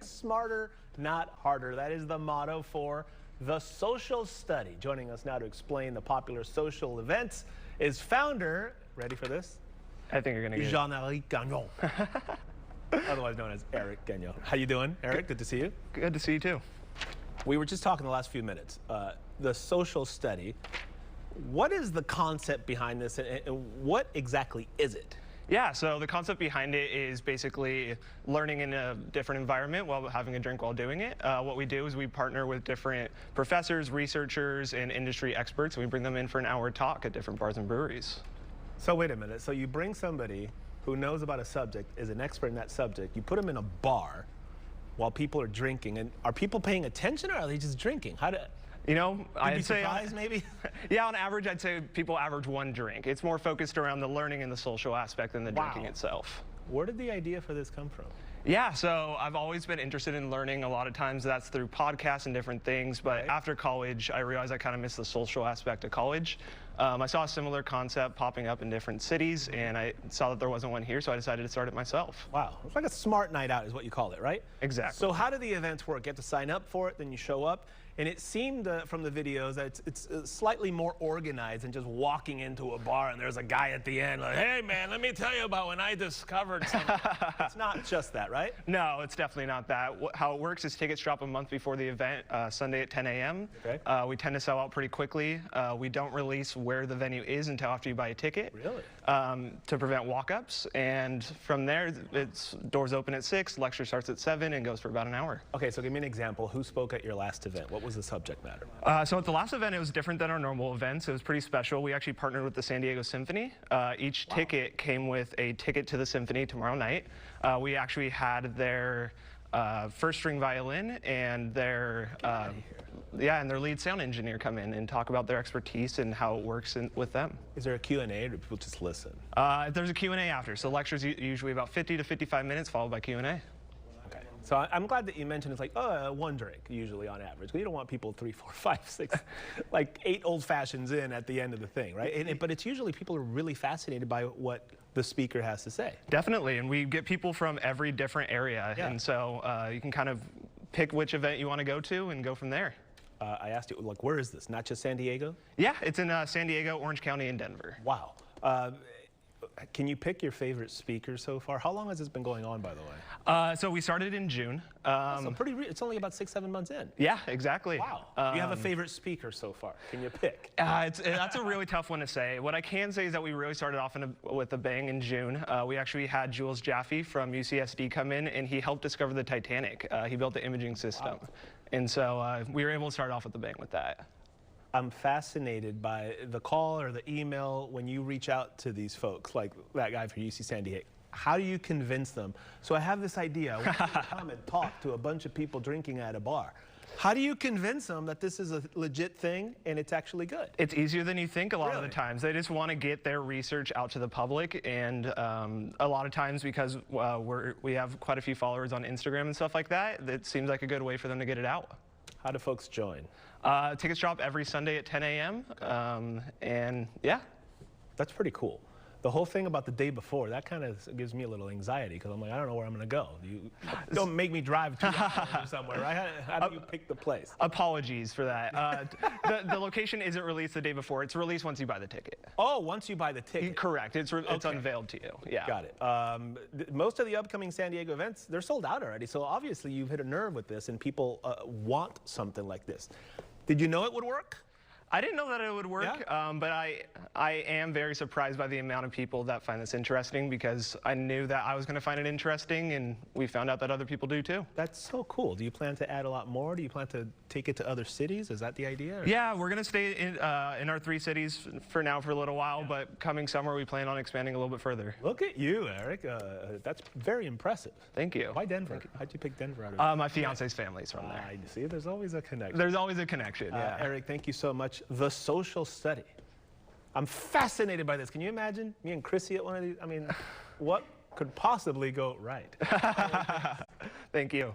Think smarter, not harder. That is the motto for The Social Study. Joining us now to explain the popular social events is founder, ready for this? I think you're going to get Jean-Eric Gagnon, otherwise known as Eric Gagnon. How you doing, Eric? Good to see you. Good to see you too. We were just talking the last few minutes. The Social Study. What is the concept behind this, and what exactly is it? Yeah, so the concept behind it is basically learning in a different environment while having a drink while doing it. What we do is we partner with different professors, researchers, and industry experts, and we bring them in for an hour talk at different bars and breweries. So wait a minute. So you bring somebody who knows about a subject, is an expert in that subject, you put them in a bar while people are drinking, and are people paying attention or are they just drinking? How do... You know, I'd say maybe? Yeah, on average, I'd say people average one drink. It's more focused around the learning and the social aspect than the drinking itself. Where did the idea for this come from? Yeah, so I've always been interested in learning. A lot of times that's through podcasts and different things, but after college, I realized I kind of missed the social aspect of college. I saw a similar concept popping up in different cities, and I saw that there wasn't one here, so I decided to start it myself. Wow, it's like a smart night out is what you call it, right? Exactly. So how do the events work? You have to sign up for it, then you show up, and it seemed from the videos that it's slightly more organized than just walking into a bar and there's a guy at the end like, hey man, let me tell you about when I discovered something. It's not just that, right? No, it's definitely not that. How it works is tickets drop a month before the event, Sunday at 10 a.m. Okay. We tend to sell out pretty quickly. We don't release where the venue is until after you buy a ticket. Really? To prevent walk-ups, and from there, it's doors open at 6, lecture starts at 7, and goes for about an hour. Okay, so give me an example. Who spoke at your last event? What was the subject matter? So at the last event, it was different than our normal events. It was pretty special. We actually partnered with the San Diego Symphony. Each ticket came with a ticket to the symphony tomorrow night. We actually had their first string violin and their and their lead sound engineer come in and talk about their expertise and how it works with them. Is there a Q&A or do people just listen? There's a Q&A after. So lectures usually about 50 to 55 minutes followed by Q&A. Okay. So I'm glad that you mentioned it's like, one drink usually on average. You don't want people 3, 4, 5, 6, like 8 old fashions in at the end of the thing, right? But it's usually people are really fascinated by what the speaker has to say. Definitely, and we get people from every different area, and so you can kind of pick which event you want to go to and go from there. I asked you, like, where is this? Not just San Diego? Yeah, it's in San Diego, Orange County, and Denver. Wow. Can you pick your favorite speaker so far? How long has this been going on, by the way? So we started in June. So it's only about 6, 7 months in. Yeah, exactly. Wow. Do you have a favorite speaker so far? Can you pick? That's a really tough one to say. What I can say is that we really started off with a bang in June. We actually had Jules Jaffe from UCSD come in, and he helped discover the Titanic. He built the imaging system. Wow. And so we were able to start off with a bang with that. I'm fascinated by the call or the email when you reach out to these folks, like that guy from UC San Diego. How do you convince them? So I have this idea. I want you to come and talk to a bunch of people drinking at a bar. How do you convince them that this is a legit thing and it's actually good? It's easier than you think a lot of the times. They just want to get their research out to the public, and a lot of times because we have quite a few followers on Instagram and stuff like that, it seems like a good way for them to get it out. How do folks join? Tickets drop every Sunday at 10 a.m. And yeah. That's pretty cool. The whole thing about the day before, that kind of gives me a little anxiety because I'm like, I don't know where I'm going to go. You don't make me drive 2 hours somewhere, right? How do you pick the place? Apologies for that. The location isn't released the day before. It's released once you buy the ticket. Oh, once you buy the ticket. Correct. It's unveiled to you. Yeah. Got it. Most of the upcoming San Diego events, they're sold out already. So obviously you've hit a nerve with this and people want something like this. Did you know it would work? I didn't know that it would work, but I am very surprised by the amount of people that find this interesting, because I knew that I was going to find it interesting, and we found out that other people do too. That's so cool. Do you plan to add a lot more? Do you plan to take it to other cities? Is that the idea? Or? Yeah, we're going to stay in our 3 cities for now for a little while, but coming summer we plan on expanding a little bit further. Look at you, Eric. That's very impressive. Thank you. Why Denver? How'd you pick Denver out of my fiance's family's from there. See, there's always a connection. There's always a connection, yeah. Eric, thank you so much. The Social Study. I'm fascinated by this. Can you imagine me and Chrissy at one of these? I mean, what could possibly go right? Thank you.